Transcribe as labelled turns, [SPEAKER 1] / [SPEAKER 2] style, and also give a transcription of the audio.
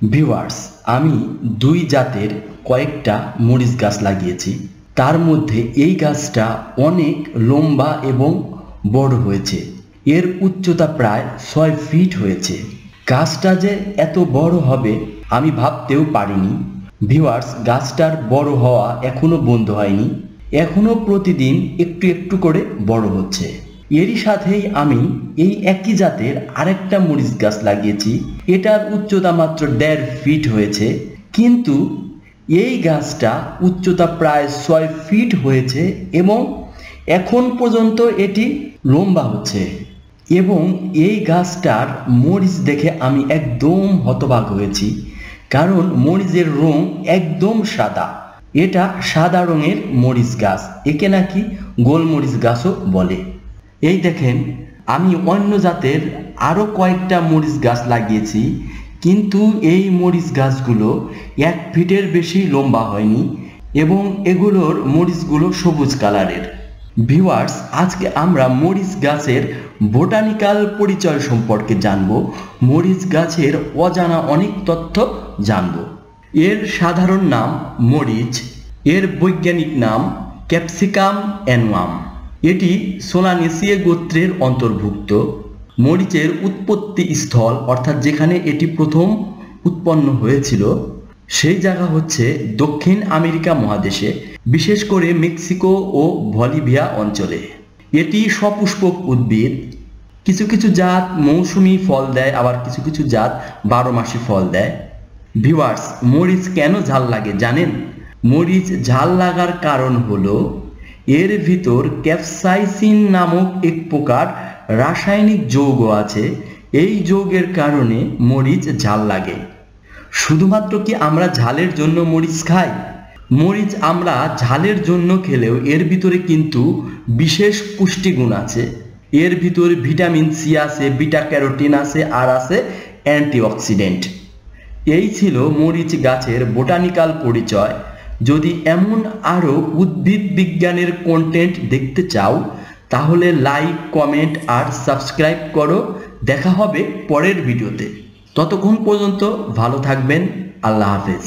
[SPEAKER 1] Viewers, আমি দুই জাতের কয়েকটা মরিচ গাছ লাগিয়েছি। তার মধ্যে এই গাছটা অনেক লম্বা এবং বড় হয়েছে। এর উচ্চতা প্রায় 6 ফিট হয়েছে। গাছটা যে এত বড় হবে আমি ভাবতেও পারিনি। ভিউয়ার্স, গাছটার বড় হওয়া এখনো বন্ধ হয়নি, এখনো প্রতিদিন একটু একটু করে বড় হচ্ছে। এরই সাথেই আমি এই একই জাতের আরেকটা মরিচ গাছ লাগিয়েছি। এটার উচ্চতা মাত্র 1.5 ফিট হয়েছে, কিন্তু এই গাছটা উচ্চতা প্রায় 6 ফিট হয়েছে এবং এখন পর্যন্ত এটি লম্বা হচ্ছে। এবং এই গাছটার মরিচ দেখে আমি একদম হতবাক হয়েছি, কারণ মরিচের রং একদম সাদা। এটা সাদা রঙের মরিচ গাছ, একে নাকি গোলমরিচ গাছও বলে। এই দেখেন, আমি অন্য জাতের আরও কয়েকটা মরিচ গাছ লাগিয়েছি, কিন্তু এই মরিচ গাছগুলো 1 ফিটের বেশি লম্বা হয়নি এবং এগুলোর মরিচগুলো সবুজ কালারের। ভিউয়ার্স, আজকে আমরা মরিচ গাছের বোটানিক্যাল পরিচয় সম্পর্কে জানব। মরিচ গাছের অজানা অনেক তথ্য জানব। এর সাধারণ নাম মরিচ, এর বৈজ্ঞানিক নাম ক্যাপসিকাম অ্যানুয়াম। এটি সোলানেসিয়ে গোত্রের অন্তর্ভুক্ত। মরিচের উৎপত্তি স্থল, অর্থাৎ যেখানে এটি প্রথম উৎপন্ন হয়েছিল, সেই জায়গা হচ্ছে দক্ষিণ আমেরিকা মহাদেশে, বিশেষ করে মেক্সিকো ও বলিভিয়া অঞ্চলে। এটি সপুষ্পক উদ্ভিদ। কিছু কিছু জাত মৌসুমি ফল দেয়, আবার কিছু কিছু জাত 12 মাসি ফল দেয়। ভিউয়ার্স, মরিচ কেন ঝাল লাগে জানেন? মরিচ ঝাল লাগার কারণ হলো এর ভিতর ক্যাপসাইসিন নামক এক প্রকার রাসায়নিক যৌগ আছে। এই যৌগের কারণে মরিচ ঝাল লাগে। শুধুমাত্র কি আমরা ঝালের জন্য মরিচ খাই? মরিচ আমরা ঝালের জন্য খেলেও এর ভিতরে কিন্তু বিশেষ পুষ্টিগুণ আছে। এর ভিতরে ভিটামিন সি আছে, বিটা ক্যারোটিন আছে, আর আছে অ্যান্টিঅক্সিডেন্ট। এই ছিল মরিচ গাছের বোটানিক্যাল পরিচয়। যদি এমন আরও উদ্ভিদ বিজ্ঞানের কন্টেন্ট দেখতে চাও, তাহলে লাইক, কমেন্ট আর সাবস্ক্রাইব করো। দেখা হবে পরের ভিডিওতে। ততক্ষণ পর্যন্ত ভালো থাকবেন। আল্লাহ হাফেজ।